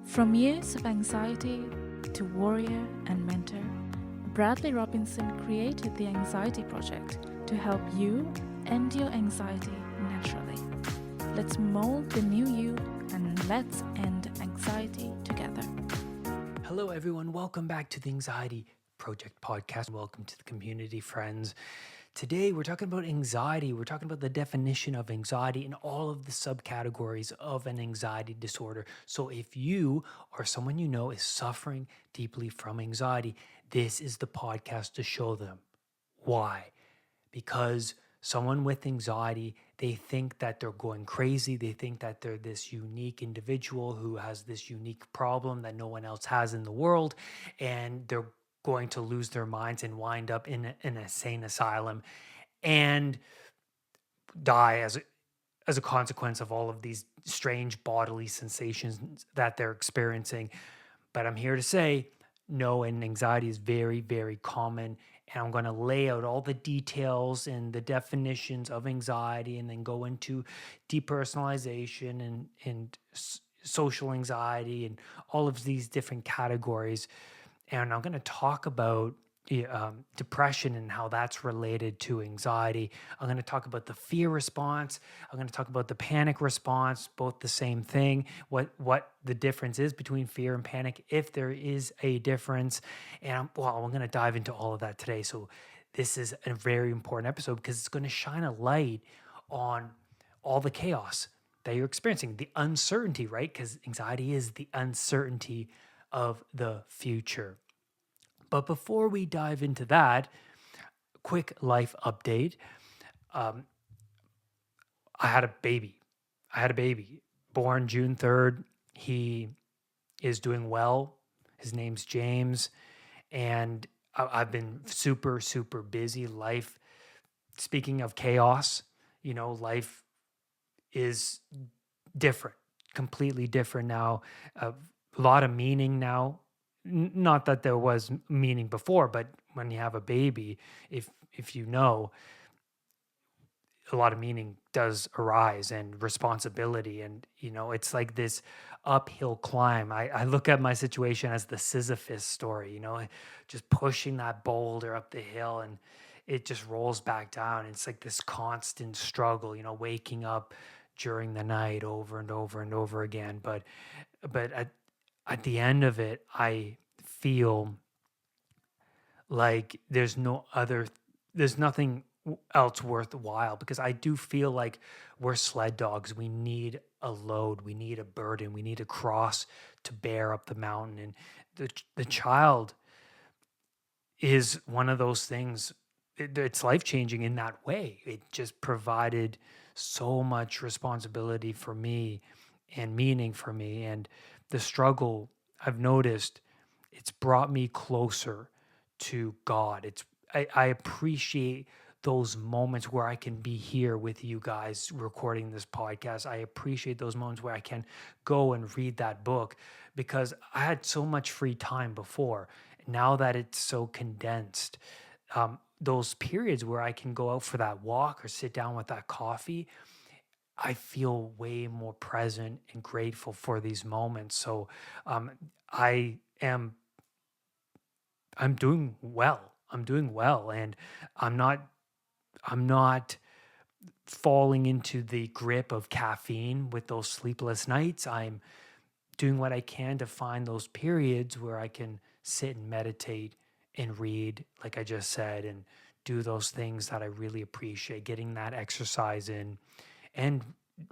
From years of anxiety to warrior and mentor, Bradley Robinson created the Anxiety Project to help you end your anxiety naturally. Let's mold the new you and let's end anxiety together. Hello, everyone. Welcome back to the Anxiety Project podcast. Welcome to the community, friends. Today, we're talking about anxiety. We're talking about the definition of anxiety and all of the subcategories of an anxiety disorder. So, if you or someone you know is suffering deeply from anxiety, this is the podcast to show them why. Because someone with anxiety, they think that they're going crazy. They think that they're this unique individual who has this unique problem that no one else has in the world. And they're going to lose their minds and wind up in an insane asylum and die as a consequence of all of these strange bodily sensations that they're experiencing. But I'm here to say, no, and anxiety is very, very common. And I'm going to lay out all the details and the definitions of anxiety and then go into depersonalization and social anxiety and all of these different categories. And I'm going to talk about depression and how that's related to anxiety. I'm going to talk about the fear response. I'm going to talk about the panic response, both the same thing, what the difference is between fear and panic, if there is a difference. And I'm going to dive into all of that today. So this is a very important episode because it's going to shine a light on all the chaos that you're experiencing, the uncertainty, right? Because anxiety is the uncertainty of the future. But before we dive into that, quick life update. I had a baby. Born June 3rd. He is doing well. His name's James. And I've been super, super busy. Life, speaking of chaos, life is different, completely different now. A lot of meaning now. Not that there was meaning before, but when you have a baby, if you know, a lot of meaning does arise and responsibility. And, it's like this uphill climb. I look at my situation as the Sisyphus story, just pushing that boulder up the hill and it just rolls back down. It's like this constant struggle, waking up during the night over and over and over again. But at the end of it, I feel like there's nothing else worthwhile, because I do feel like we're sled dogs. We need a load, we need a burden, we need a cross to bear up the mountain. And the child is one of those things. It's life changing in that way. It just provided so much responsibility for me and meaning for me. And the struggle, I've noticed, it's brought me closer to God. I appreciate those moments where I can be here with you guys recording this podcast. I appreciate those moments where I can go and read that book, because I had so much free time before. Now that it's so condensed, those periods where I can go out for that walk or sit down with that coffee, I feel way more present and grateful for these moments. So I am I'm doing well. I'm doing well, and I'm not I'm not falling into the grip of caffeine with those sleepless nights. I'm doing what I can to find those periods where I can sit and meditate and read, like I just said, and do those things that I really appreciate, getting that exercise in, and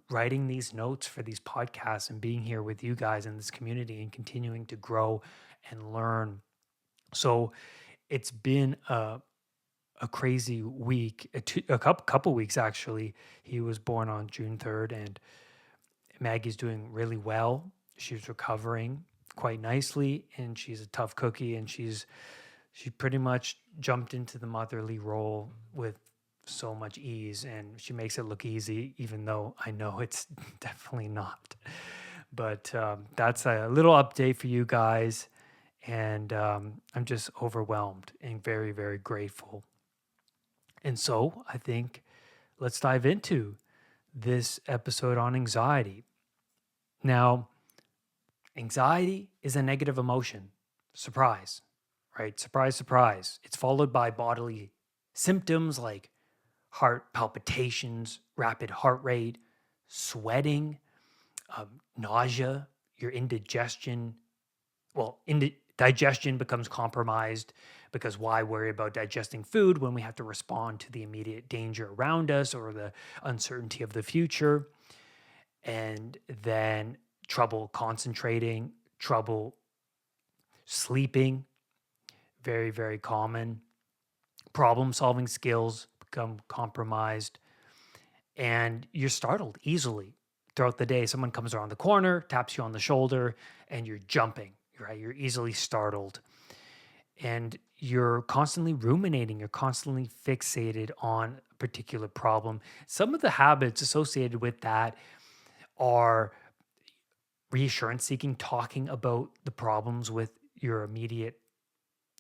writing these notes for these podcasts and being here with you guys in this community and continuing to grow and learn. So it's been a crazy week, a couple weeks actually. He was born on June 3rd, and Maggie's doing really well. She's recovering quite nicely, and she's a tough cookie, and she pretty much jumped into the motherly role with so much ease, and she makes it look easy, even though I know it's definitely not. But that's a little update for you guys, and I'm just overwhelmed and very, very grateful. And so I think let's dive into this episode on anxiety. Now, Anxiety is a negative emotion. Surprise, right? Surprise, surprise. It's followed by bodily symptoms like heart palpitations, rapid heart rate, sweating, nausea, your indigestion. Digestion becomes compromised because why worry about digesting food when we have to respond to the immediate danger around us or the uncertainty of the future? And then trouble concentrating, trouble sleeping, very, very common. Problem solving skills become compromised, and you're startled easily throughout the day. Someone comes around the corner, taps you on the shoulder, and you're jumping, right? You're easily startled. And you're constantly ruminating, you're constantly fixated on a particular problem. Some of the habits associated with that are reassurance seeking, talking about the problems with your immediate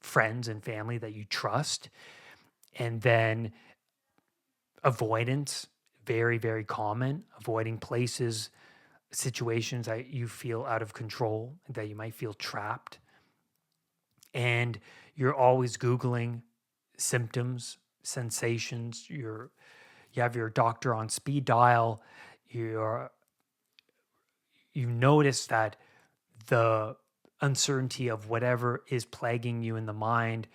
friends and family that you trust, and then avoidance, very, very common, avoiding places, situations that you feel out of control, that you might feel trapped. And you're always Googling symptoms, sensations. You have your doctor on speed dial. You're you notice that the uncertainty of whatever is plaguing you in the mind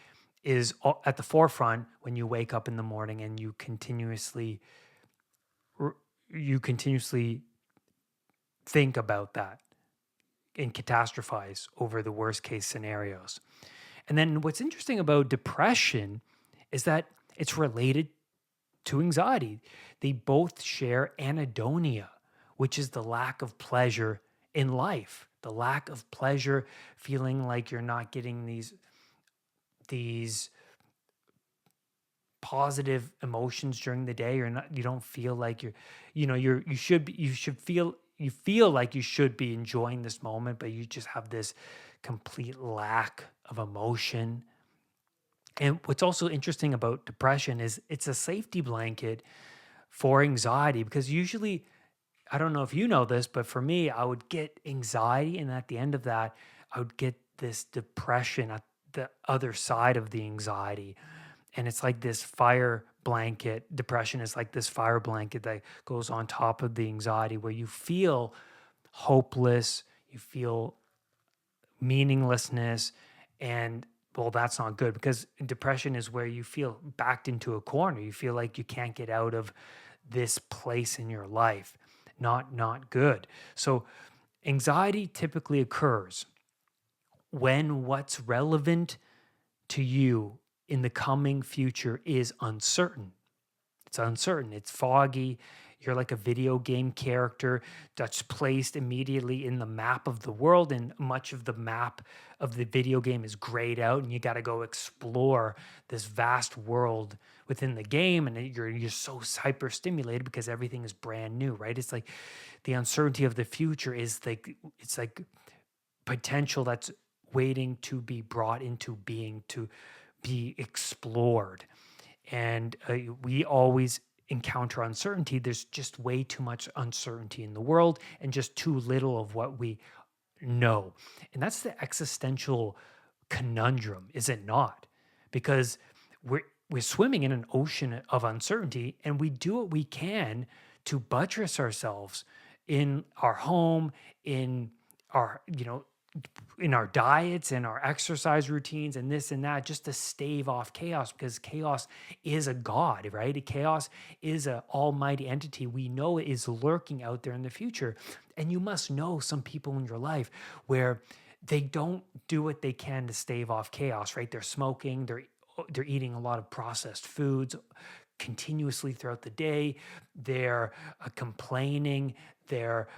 is at the forefront when you wake up in the morning, and you continuously think about that and catastrophize over the worst case scenarios. And then what's interesting about depression is that it's related to anxiety. They both share anhedonia, which is the lack of pleasure in life, the lack of pleasure, feeling like you're not getting these positive emotions during the day. You don't feel like you feel like you should be enjoying this moment, but you just have this complete lack of emotion. And what's also interesting about depression is it's a safety blanket for anxiety, because usually, I don't know if you know this, but for me, I would get anxiety, and at the end of that, I would get this depression at the other side of the anxiety. And it's like this fire blanket. Depression is like this fire blanket that goes on top of the anxiety, where you feel hopeless, you feel meaninglessness. And well, that's not good, because depression is where you feel backed into a corner. You feel like you can't get out of this place in your life. Not good. So anxiety typically occurs when what's relevant to you in the coming future is uncertain. It's uncertain, it's foggy. You're like a video game character that's placed immediately in the map of the world, and much of the map of the video game is grayed out, and you got to go explore this vast world within the game. And you're so hyper stimulated because everything is brand new, right? It's like the uncertainty of the future is like, it's like potential that's waiting to be brought into being, to be explored. And we always encounter uncertainty. There's just way too much uncertainty in the world, and just too little of what we know. And that's the existential conundrum, is it not? Because we're swimming in an ocean of uncertainty, and we do what we can to buttress ourselves in our home, in our, in our diets and our exercise routines and this and that, just to stave off chaos, because chaos is a god, right? Chaos is an almighty entity we know is lurking out there in the future. And you must know some people in your life where they don't do what they can to stave off chaos, right? They're smoking, they're eating a lot of processed foods continuously throughout the day. They're complaining. They're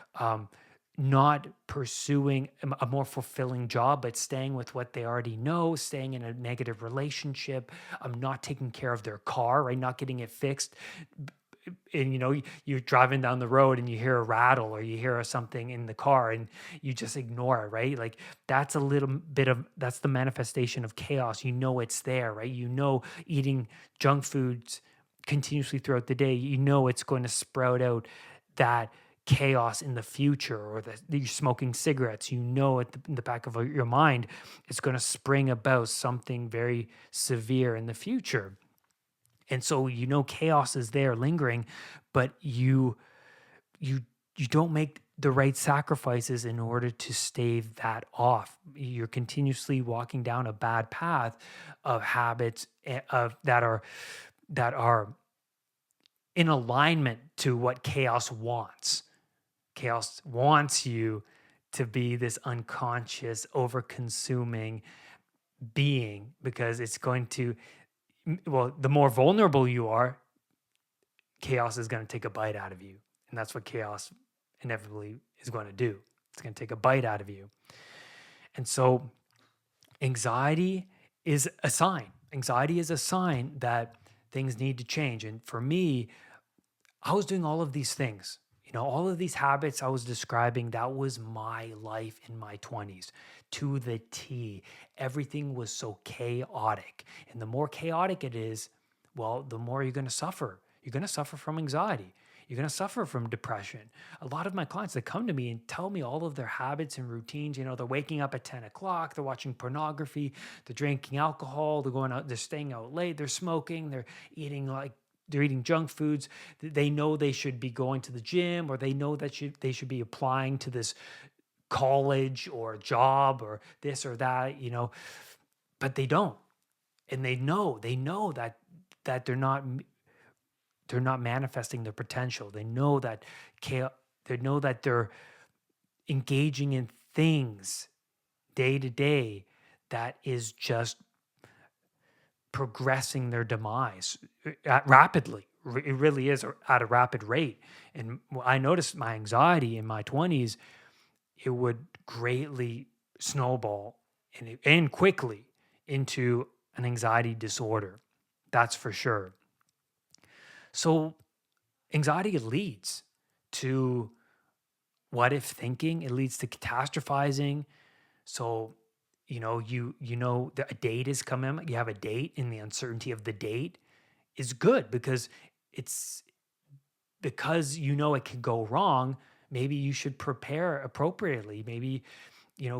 not pursuing a more fulfilling job, but staying with what they already know, staying in a negative relationship, not taking care of their car, right? Not getting it fixed. And you're driving down the road and you hear a rattle, or you hear something in the car, and you just ignore it, right? Like that's that's the manifestation of chaos. It's there, right? Eating junk foods continuously throughout the day, it's going to sprout out that chaos in the future, or that you're smoking cigarettes, in the back of your mind, it's going to spring about something very severe in the future. And so chaos is there lingering, but you you don't make the right sacrifices in order to stave that off. You're continuously walking down a bad path of habits that are in alignment to what chaos wants. Chaos wants you to be this unconscious, over-consuming being, because it's going to, well, the more vulnerable you are, chaos is going to take a bite out of you. And that's what chaos inevitably is going to do. It's going to take a bite out of you. And so anxiety is a sign. Anxiety is a sign that things need to change. And for me, I was doing all of these things. All of these habits I was describing, that was my life in my 20s to the T. Everything was so chaotic. And the more chaotic it is, well, the more you're going to suffer. You're going to suffer from anxiety. You're going to suffer from depression. A lot of my clients that come to me and tell me all of their habits and routines, they're waking up at 10 o'clock, they're watching pornography, they're drinking alcohol, they're going out, they're staying out late, they're smoking, they're eating junk foods. They know they should be going to the gym, or they know that they should be applying to this college or job or this or that, but they don't. And they know that they're not manifesting their potential. They know that they're engaging in things day to day that is just progressing their demise rapidly. It really is at a rapid rate. And I noticed my anxiety in my 20s, it would greatly snowball and quickly into an anxiety disorder. That's for sure. So anxiety leads to what if thinking, it leads to catastrophizing. So a date is coming, you have a date, and the uncertainty of the date is good because it can go wrong. Maybe you should prepare appropriately. Maybe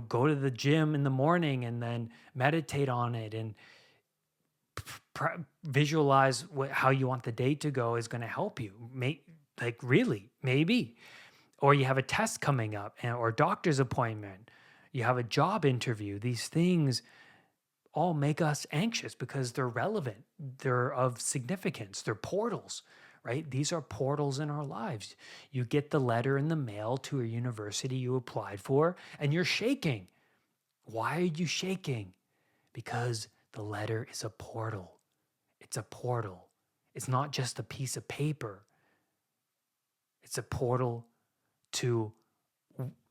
go to the gym in the morning and then meditate on it and visualize how you want the date to go is going to help you. Really, maybe. Or you have a test coming up, or doctor's appointment, you have a job interview. These things all make us anxious because they're relevant, they're of significance, they're portals, right? These are portals in our lives. You get the letter in the mail to a university you applied for, and you're shaking. Why are you shaking? Because the letter is a portal. It's a portal. It's not just a piece of paper. It's a portal to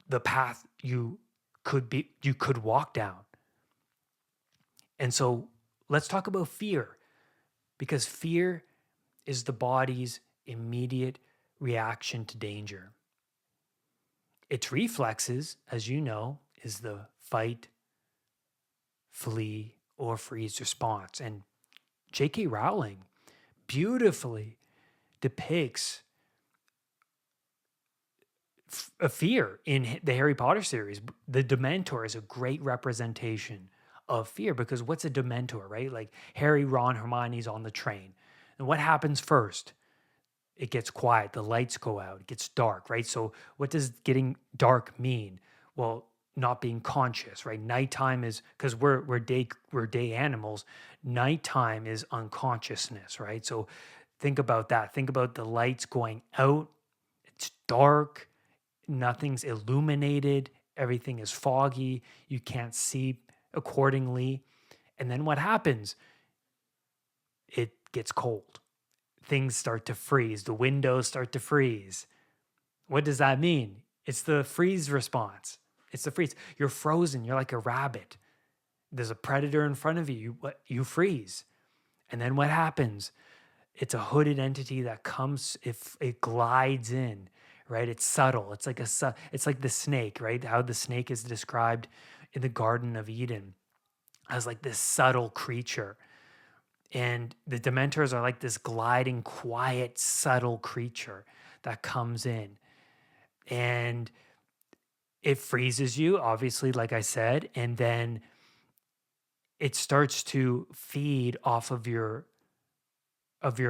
the path you could walk down. And so let's talk about fear, because fear is the body's immediate reaction to danger. Its reflexes, as you know, is the fight, flee, or freeze response. And J.K. Rowling beautifully depicts a fear in the Harry Potter series. The Dementor is a great representation of fear, because what's a Dementor, right? Like Harry, Ron, Hermione's on the train. And what happens first? It gets quiet. The lights go out. It gets dark, right? So what does getting dark mean? Well, not being conscious, right? Nighttime is, because we're day animals. Nighttime is unconsciousness, right? So think about that. Think about the lights going out. It's dark. Nothing's illuminated. Everything is foggy. You can't see accordingly. And then what happens? It gets cold. Things start to freeze. The windows start to freeze. What does that mean? It's the freeze response. It's the freeze. You're frozen. You're like a rabbit. There's a predator in front of you. You freeze. And then what happens? It's a hooded entity that comes, if it glides in, right? It's subtle. It's like the snake, right? How the snake is described in the Garden of Eden as like this subtle creature. And the Dementors are like this gliding, quiet, subtle creature that comes in. and it freezes you, obviously, like I said, and then it starts to feed off of your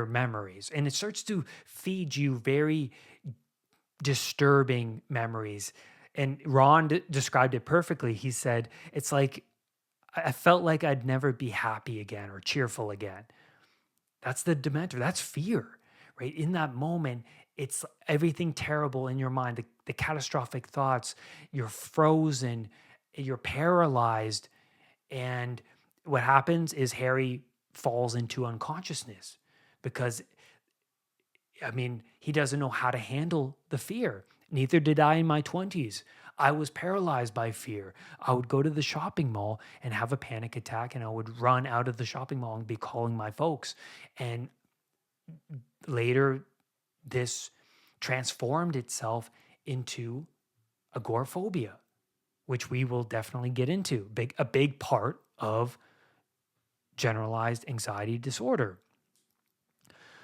memories, and it starts to feed you very disturbing memories. And Ron described it perfectly. He said, it's like I felt like I'd never be happy again or cheerful again. That's the dementor. That's fear, right? In that moment, it's everything terrible in your mind, the catastrophic thoughts. You're frozen, you're paralyzed. And what happens is Harry falls into unconsciousness because, I mean, he doesn't know how to handle the fear. Neither did I in my 20s. I was paralyzed by fear. I would go to the shopping mall and have a panic attack, and I would run out of the shopping mall and be calling my folks. And later, this transformed itself into agoraphobia, which we will definitely get into. A big part of generalized anxiety disorder.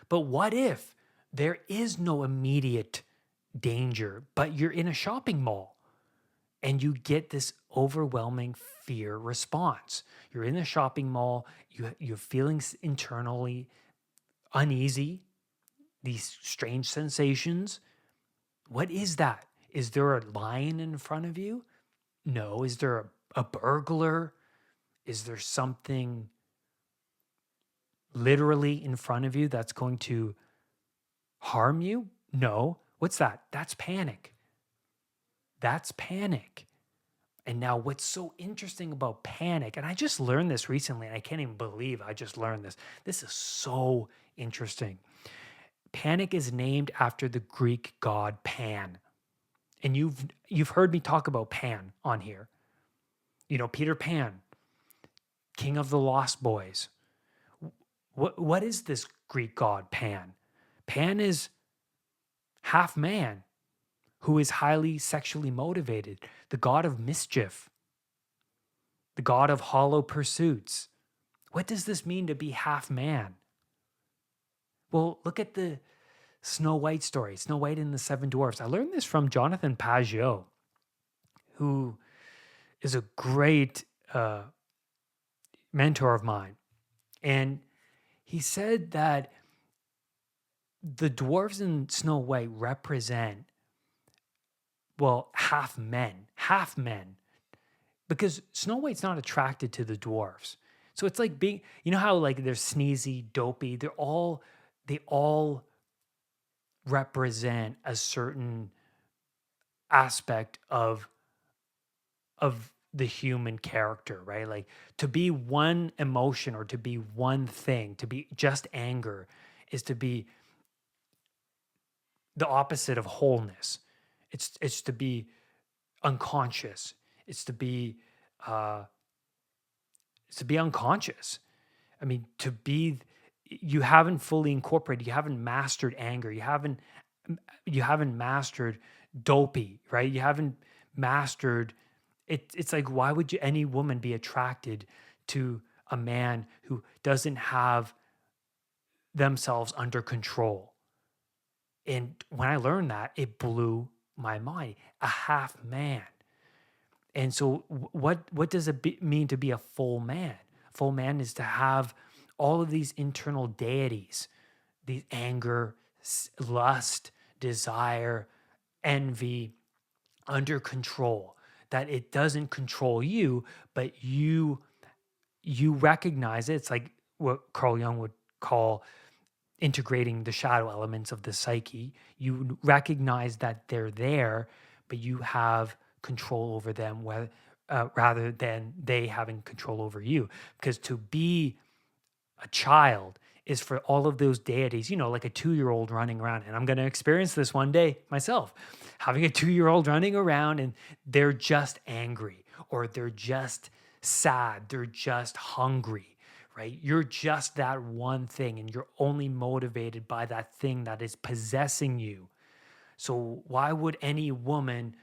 But what if there is no immediate danger, but you're in a shopping mall and you get this overwhelming fear response? You're in the shopping mall, you're feeling internally uneasy, these strange sensations. What is that? Is there a lion in front of you? No. Is there a burglar? Is there something literally in front of you that's going to harm you? No. What's that? That's panic. That's panic. And now, what's so interesting about panic, and I just learned this recently, and I can't even believe I just learned this. This is so interesting. Panic is named after the Greek god Pan. And you've heard me talk about Pan on here. You know, Peter Pan, king of the Lost Boys. What is this Greek god Pan? Pan is half man who is highly sexually motivated, the god of mischief, the god of hollow pursuits. What does this mean to be half man? Well, look at the Snow White story, Snow White and the Seven Dwarfs. I learned this from Jonathan Pageau, who is a great mentor of mine. And he said that the dwarves in Snow White represent, well, half men, because Snow White's not attracted to the dwarves. So it's like being, you know how like they're sneezy, dopey, they all represent a certain aspect of the human character, right? Like to be one emotion or to be one thing, to be just anger is to be the opposite of wholeness. It's to be unconscious. It's to be uh unconscious. I mean, you haven't fully incorporated, you haven't mastered anger, you haven't mastered dopey, right? You haven't mastered it. It's like, why would any woman be attracted to a man who doesn't have themselves under control? And when I learned that, it blew my mind. A half man. And so what does it mean to be a full man? Full man is to have all of these internal deities, the anger, lust, desire, envy under control, that it doesn't control you, but you recognize it. It's like what Carl Jung would call integrating the shadow elements of the psyche. You recognize that they're there, but you have control over them, rather than they having control over you. Because to be a child is for all of those deities, like a 2-year-old running around. And I'm going to experience this one day myself, having a 2-year-old running around and they're just angry or they're just sad, they're just hungry, right? You're just that one thing and you're only motivated by that thing that is possessing you. So why would any woman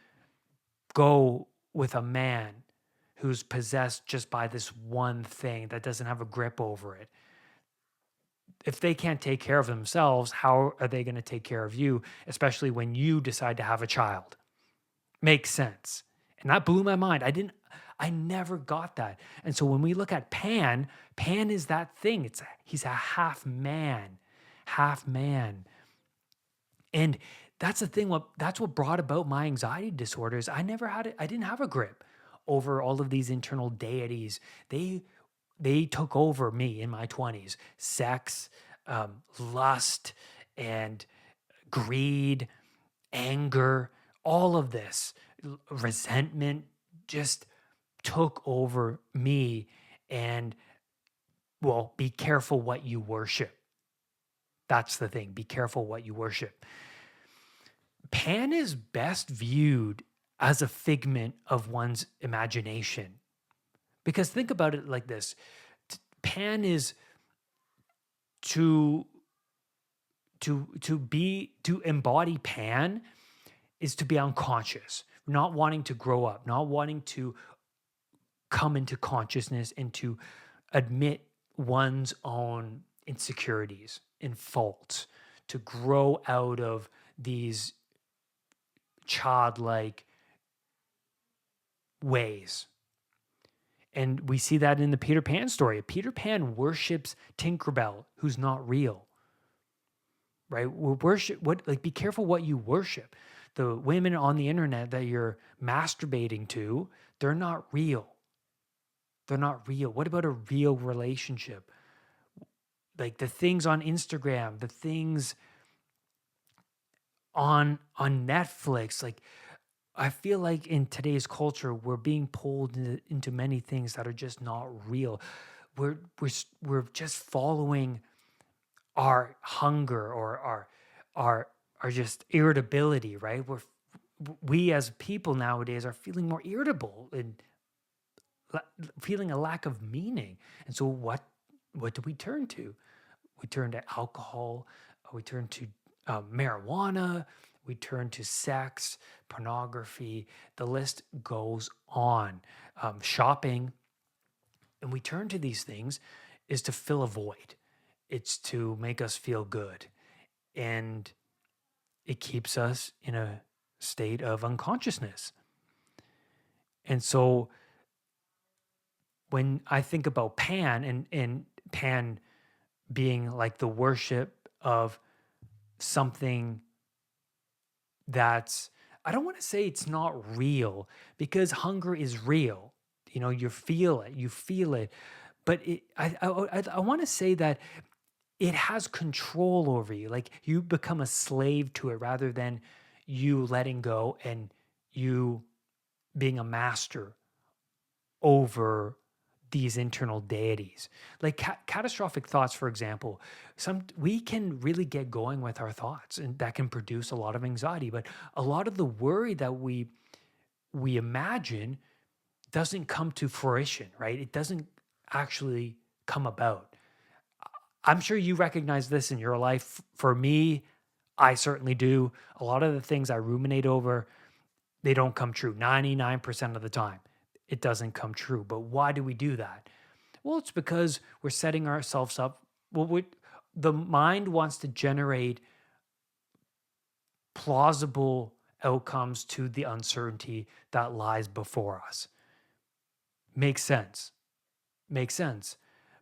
go with a man who's possessed just by this one thing that doesn't have a grip over it? If they can't take care of themselves, how are they going to take care of you, especially when you decide to have a child? Makes sense. And that blew my mind. I never got that. And so when we look at Pan, Pan is that thing. He's a half man, half man. And that's the thing. That's what brought about my anxiety disorders. I didn't have a grip over all of these internal deities. They took over me in my 20s. Sex, lust, and greed, anger, all of this, resentment just took over me. And well, be careful what you worship. That's the thing. Be careful what you worship. Pan is best viewed as a figment of one's imagination. Because think about it like this. Pan is to to embody Pan is to be unconscious, not wanting to grow up, not wanting to come into consciousness and to admit one's own insecurities and faults, to grow out of these childlike ways. And we see that in the Peter Pan story. Peter Pan worships Tinkerbell, who's not real. Right? Be careful what you worship. The women on the internet that you're masturbating to, they're not real. They're not real. What about a real relationship? Like the things on Instagram, the things on Netflix, like I feel like in today's culture, we're being pulled into many things that are just not real. We're just following our hunger or our just irritability, right? We as people nowadays are feeling more irritable and feeling a lack of meaning. And so what do we turn to? We turn to alcohol, we turn to marijuana, we turn to sex, pornography, the list goes on. Shopping, and we turn to these things is to fill a void. It's to make us feel good. And it keeps us in a state of unconsciousness. And so when I think about Pan and Pan being like the worship of something that's, I don't want to say it's not real because hunger is real. You know, you feel it. But I want to say that it has control over you. Like you become a slave to it rather than you letting go and you being a master over these internal deities. Like catastrophic thoughts, for example, we can really get going with our thoughts and that can produce a lot of anxiety. But a lot of the worry that we imagine doesn't come to fruition, right? It doesn't actually come about. I'm sure you recognize this in your life. For me, I certainly do. A lot of the things I ruminate over, they don't come true 99% of the time. It doesn't come true. But why do we do that? Well, it's because we're setting ourselves up. The mind wants to generate plausible outcomes to the uncertainty that lies before us. Makes sense. Makes sense.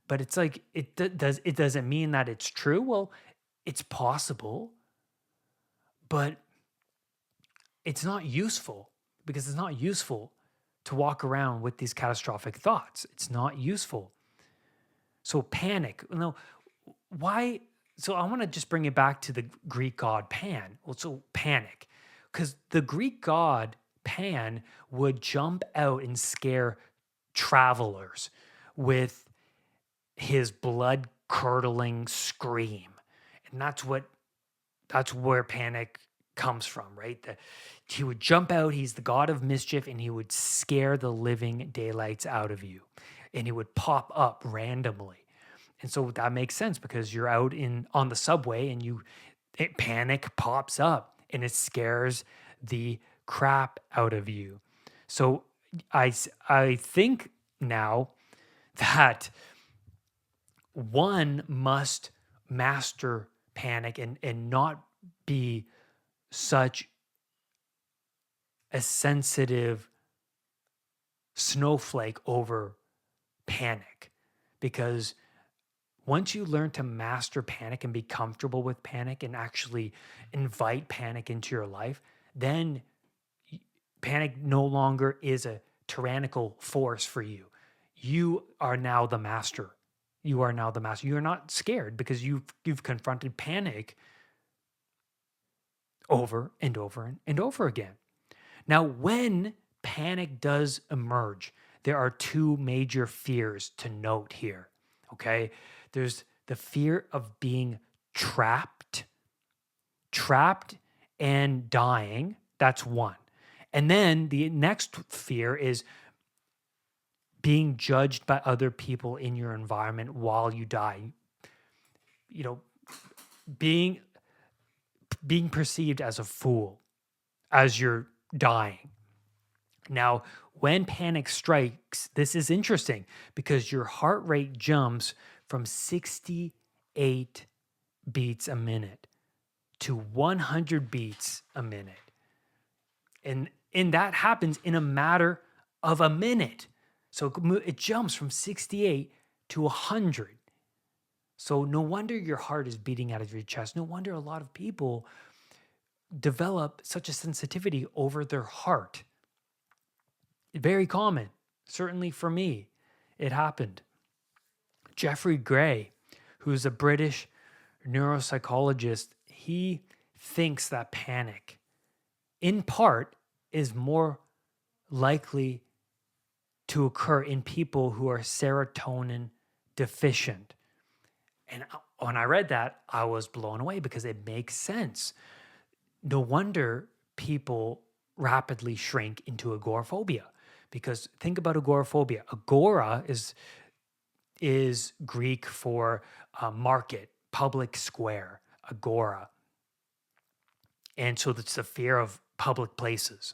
But it's like it doesn't mean that it's true. Well, it's possible, but it's not useful because it's not useful to walk around with these catastrophic thoughts. It's not useful. So panic. Why? So I want to just bring it back to the Greek god Pan. Well, so panic, because the Greek god Pan would jump out and scare travelers with his blood curdling scream. And that's where panic comes from, right? He would jump out, he's the god of mischief, and he would scare the living daylights out of you. And he would pop up randomly. And so that makes sense because you're out on the subway and panic pops up and it scares the crap out of you. So I think now that one must master panic and not be such a sensitive snowflake over panic, because once you learn to master panic and be comfortable with panic and actually invite panic into your life, then panic no longer is a tyrannical force for you. You are now the master. You are now the master. You're not scared because you've confronted panic over and over and over again. Now, when panic does emerge, there are two major fears to note here. Okay. There's the fear of being trapped, trapped and dying. That's one. And then the next fear is being judged by other people in your environment while you die. You know, being perceived as a fool as you're dying. Now, when panic strikes, this is interesting because your heart rate jumps from 68 beats a minute to 100 beats a minute. And that happens in a matter of a minute. So it jumps from 68 to 100. So no wonder your heart is beating out of your chest. No wonder a lot of people develop such a sensitivity over their heart. Very common. Certainly for me, it happened. Jeffrey Gray, who's a British neuropsychologist, he thinks that panic, in part, is more likely to occur in people who are serotonin deficient. And when I read that, I was blown away because it makes sense. No wonder people rapidly shrink into agoraphobia. Because think about agoraphobia. Agora is Greek for market, public square, agora. And so it's the fear of public places.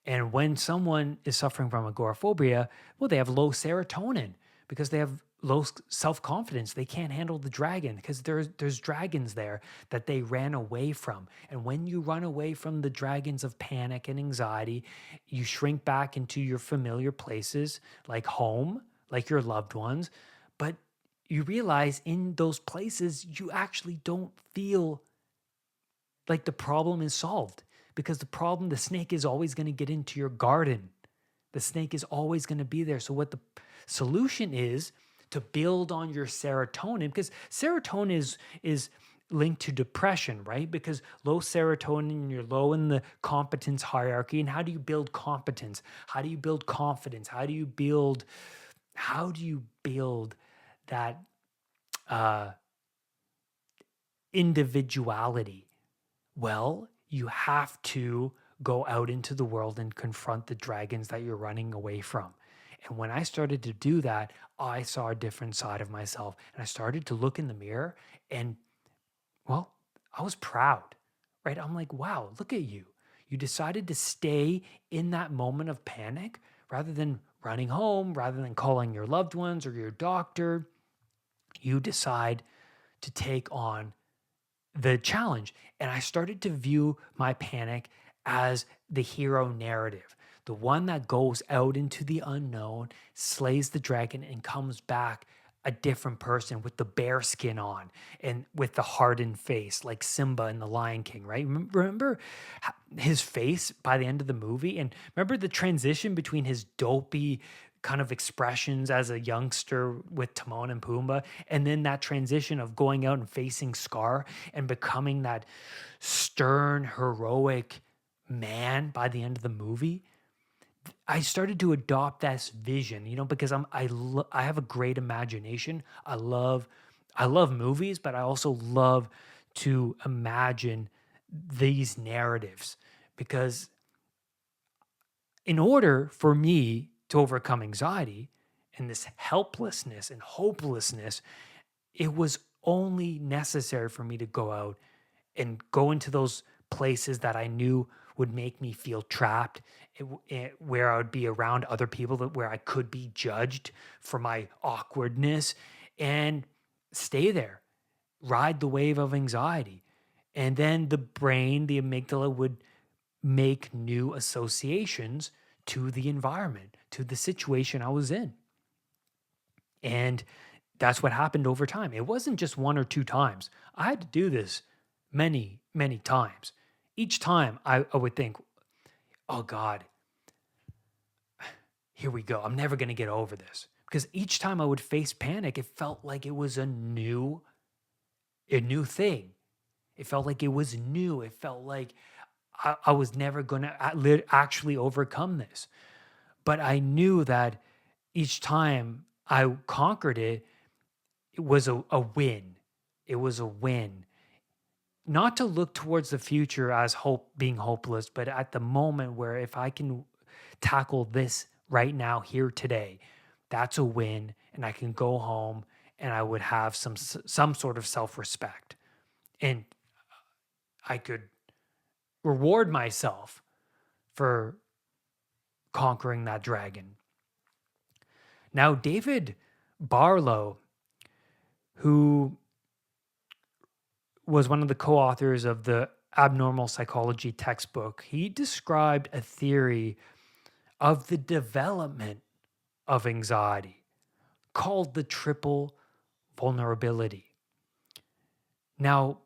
And when someone is suffering from agoraphobia, well, they have low serotonin because they have low self-confidence. They can't handle the dragon because there's dragons there that they ran away from. And when you run away from the dragons of panic and anxiety, you shrink back into your familiar places like home, like your loved ones. But you realize in those places, you actually don't feel like the problem is solved, because the snake is always going to get into your garden. The snake is always going to be there. So what the solution is to build on your serotonin, because serotonin is linked to depression, right? Because low serotonin, you're low in the competence hierarchy. And how do you build competence? How do you build confidence? How do you build that individuality? Well, you have to go out into the world and confront the dragons that you're running away from. And when I started to do that, I saw a different side of myself. And I started to look in the mirror and, well, I was proud, right? I'm like, wow, look at you. You decided to stay in that moment of panic rather than running home, rather than calling your loved ones or your doctor. You decide to take on the challenge. And I started to view my panic as the hero narrative, the one that goes out into the unknown, slays the dragon, and comes back a different person with the bear skin on and with the hardened face, like Simba in The Lion King, right? Remember his face by the end of the movie? And remember the transition between his dopey kind of expressions as a youngster with Timon and Pumbaa, and then that transition of going out and facing Scar and becoming that stern, heroic man by the end of the movie. I started to adopt this vision, because I have a great imagination. I love movies, but I also love to imagine these narratives, because in order for me to overcome anxiety and this helplessness and hopelessness, it was only necessary for me to go out and go into those places that I knew would make me feel trapped, where I would be around other people, where I could be judged for my awkwardness, and stay there, ride the wave of anxiety. And then the brain, the amygdala, would make new associations to the environment, to the situation I was in. And that's what happened over time. It wasn't just one or two times. I had to do this many, many times. Each time I would think, oh God, here we go. I'm never going to get over this. Because each time I would face panic, it felt like it was a new thing. It felt like it was new. It felt like I was never going to actually overcome this. But I knew that each time I conquered it, it was a win. It was a win. Not to look towards the future as being hopeless, but at the moment where if I can tackle this right now, here today, that's a win, and I can go home and I would have some sort of self-respect, and I could reward myself for conquering that dragon. Now, David Barlow, who was one of the co-authors of the Abnormal Psychology textbook, he described a theory of the development of anxiety called the triple vulnerability. Now,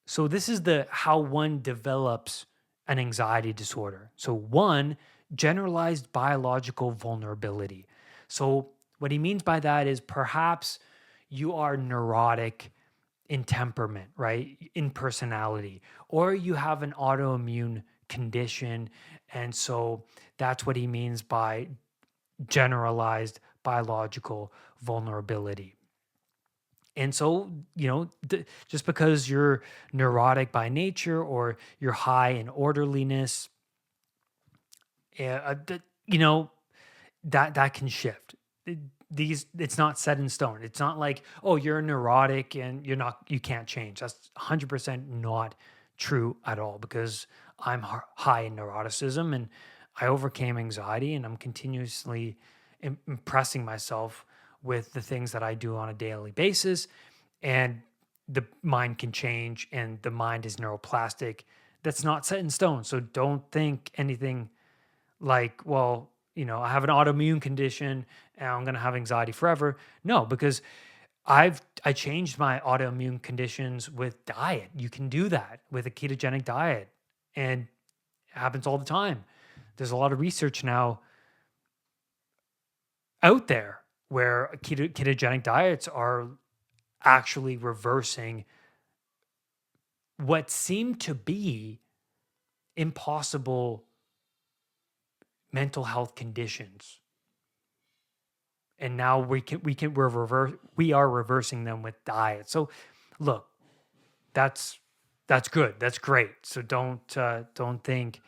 so this is how one develops an anxiety disorder. So one, generalized biological vulnerability. So what he means by that is perhaps you are neurotic in temperament, right? In personality, or you have an autoimmune condition. And so that's what he means by generalized biological vulnerability. And so, just because you're neurotic by nature or you're high in orderliness, that can shift. It's not set in stone. It's not like, oh, you're neurotic and you can't change. That's 100% not true at all, because I'm high in neuroticism and I overcame anxiety, and I'm continuously impressing myself with the things that I do on a daily basis. And the mind can change, and the mind is neuroplastic. That's not set in stone. So don't think anything like, well, I have an autoimmune condition and I'm going to have anxiety forever. No, because I changed my autoimmune conditions with diet. You can do that with a ketogenic diet, and it happens all the time. There's a lot of research now out there where ketogenic diets are actually reversing what seemed to be impossible mental health conditions. And now we are reversing them with diet. So look, that's good. That's great. So don't think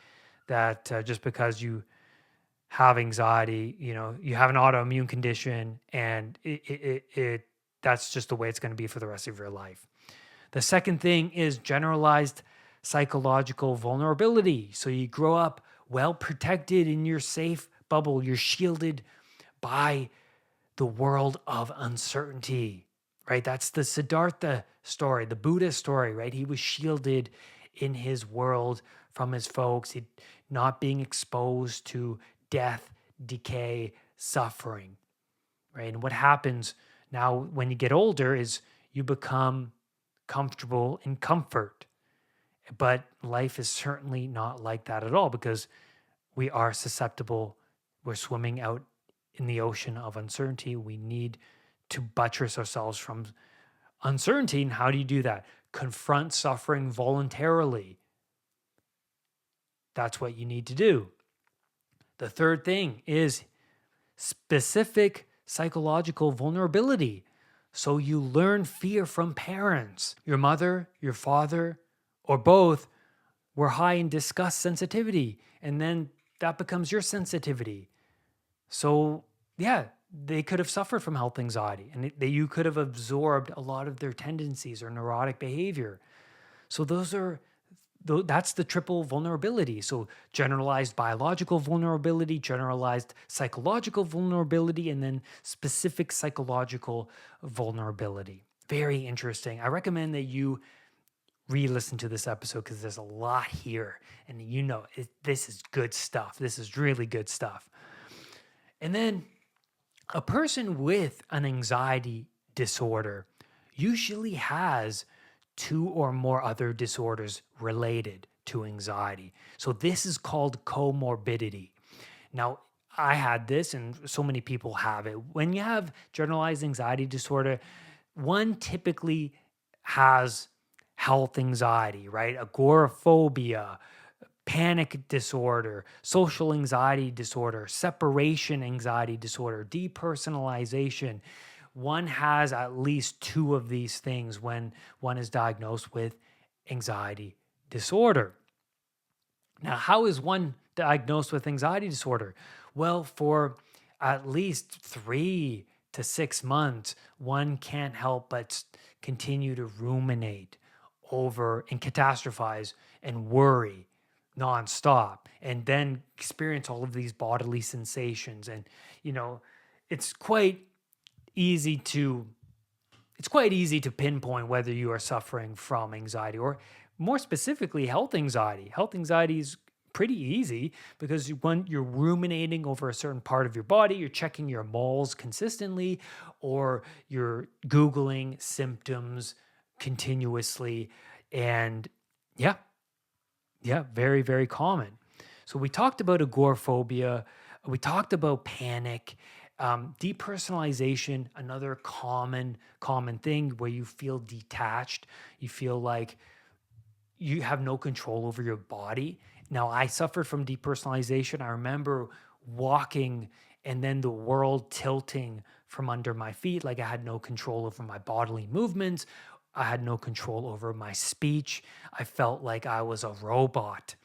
that just because you have anxiety, you have an autoimmune condition, and that's just the way it's going to be for the rest of your life. The second thing is generalized psychological vulnerability. So you grow up well protected in your safe bubble. You're shielded by the world of uncertainty, right? That's the Siddhartha story, the Buddha story, right? He was shielded in his world from his folks, not being exposed to death, decay, suffering, right? And what happens now when you get older is you become comfortable in comfort. But life is certainly not like that at all, because we are susceptible. We're swimming out in the ocean of uncertainty. We need to buttress ourselves from uncertainty. And how do you do that? Confront suffering voluntarily. That's what you need to do. The third thing is specific psychological vulnerability. So you learn fear from parents. Your mother, your father, or both were high in disgust sensitivity, and then that becomes your sensitivity. So yeah, they could have suffered from health anxiety, and you could have absorbed a lot of their tendencies or neurotic behavior. So that's the triple vulnerability. So generalized biological vulnerability, generalized psychological vulnerability, and then specific psychological vulnerability. Very interesting. I recommend that you re-listen to this episode because there's a lot here. And this is good stuff. This is really good stuff. And then a person with an anxiety disorder usually has two or more other disorders related to anxiety. So this is called comorbidity. Now, I had this, and so many people have it. When you have generalized anxiety disorder, one typically has health anxiety, right? Agoraphobia, panic disorder, social anxiety disorder, separation anxiety disorder, depersonalization. One has at least two of these things when one is diagnosed with anxiety disorder. Now, how is one diagnosed with anxiety disorder? Well, for at least 3 to 6 months, one can't help but continue to ruminate over and catastrophize and worry nonstop, and then experience all of these bodily sensations. And, it's quite easy to it's quite easy to pinpoint whether you are suffering from anxiety or, more specifically, health anxiety. Health anxiety is pretty easy because when you're ruminating over a certain part of your body, you're checking your moles consistently, or you're Googling symptoms continuously. And yeah, very, very common. So we talked about agoraphobia, we talked about panic, depersonalization, another common thing where you feel detached, you feel like you have no control over your body. Now, I suffered from depersonalization. I remember walking and then the world tilting from under my feet, like I had no control over my bodily movements. I had no control over my speech. I felt like I was a robot.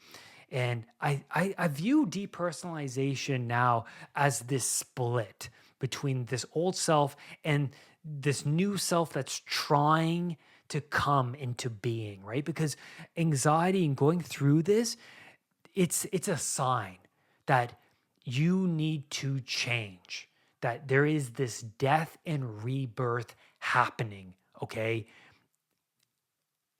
And I view depersonalization now as this split between this old self and this new self that's trying to come into being, right? Because anxiety and going through this, it's a sign that you need to change, that there is this death and rebirth happening, okay?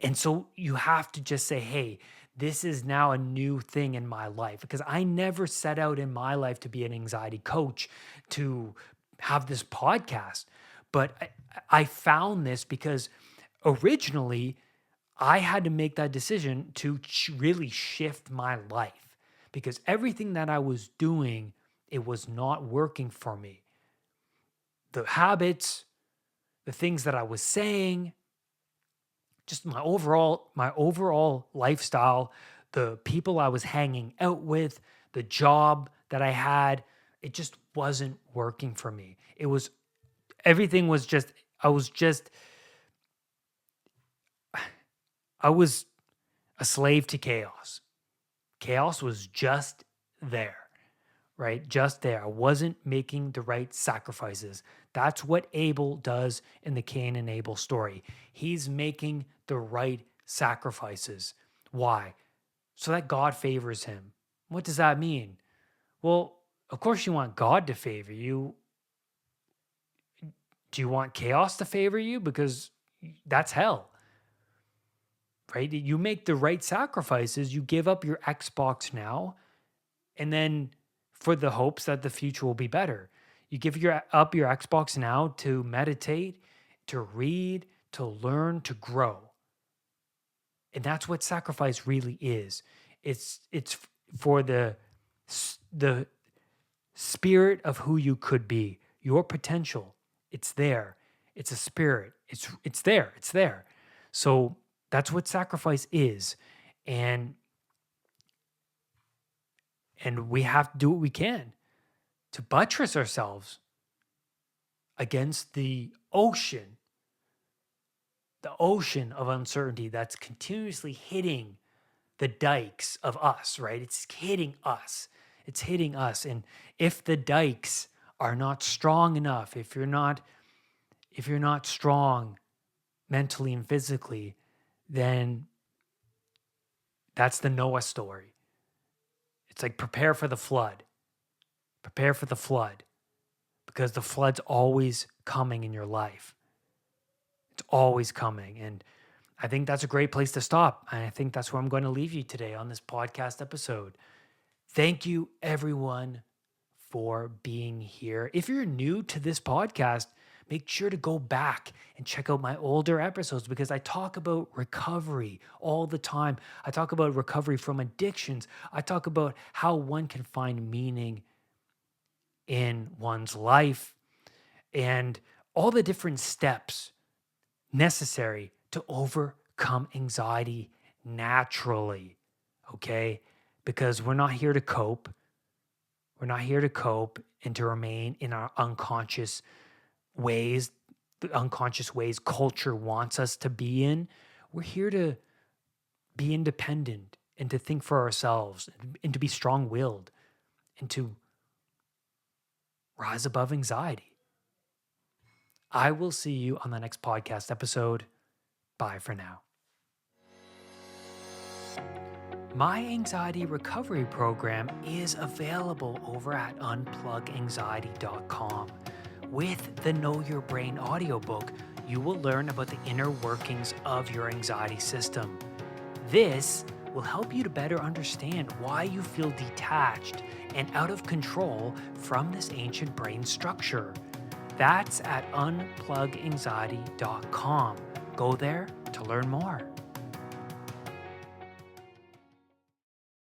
And so you have to just say, hey, this is now a new thing in my life, because I never set out in my life to be an anxiety coach, to have this podcast. But I found this because originally I had to make that decision to really shift my life, because everything that I was doing, it was not working for me. The habits, the things that I was saying, just my overall lifestyle, the people I was hanging out with, the job that I had, it just wasn't working for me. Everything was just, I was a slave to chaos. Chaos was just there, right? Just there. I wasn't making the right sacrifices. That's what Abel does in the Cain and Abel story. He's making the right sacrifices. Why? So that God favors him. What does that mean? Well, of course you want God to favor you. Do you want chaos to favor you? Because that's hell, right? You make the right sacrifices. You give up your Xbox now, and then for the hopes that the future will be better. You give up your Xbox now to meditate, to read, to learn, to grow. And that's what sacrifice really is. It's for the spirit of who you could be, your potential. It's there. It's a spirit. It's there. It's there. So that's what sacrifice is. And we have to do what we can to buttress ourselves against the ocean of uncertainty that's continuously hitting the dikes of us, right? It's hitting us. It's hitting us. And if the dikes are not strong enough, if you're not strong mentally and physically, then that's the Noah story. It's like prepare for the flood. Prepare for the flood, because the flood's always coming in your life. It's always coming. And I think that's a great place to stop. And I think that's where I'm going to leave you today on this podcast episode. Thank you, everyone, for being here. If you're new to this podcast, make sure to go back and check out my older episodes because I talk about recovery all the time. I talk about recovery from addictions. I talk about how one can find meaning in one's life and all the different steps necessary to overcome anxiety naturally. Okay? Because we're not here to cope. We're not here to cope and to remain in our unconscious ways, the unconscious ways culture wants us to be in. We're here to be independent and to think for ourselves and to be strong willed and to rise above anxiety. I will see you on the next podcast episode. Bye for now. My anxiety recovery program is available over at unpluganxiety.com. With the Know Your Brain audiobook, you will learn about the inner workings of your anxiety system. This will help you to better understand why you feel detached and out of control from this ancient brain structure. That's at unpluganxiety.com. Go there to learn more.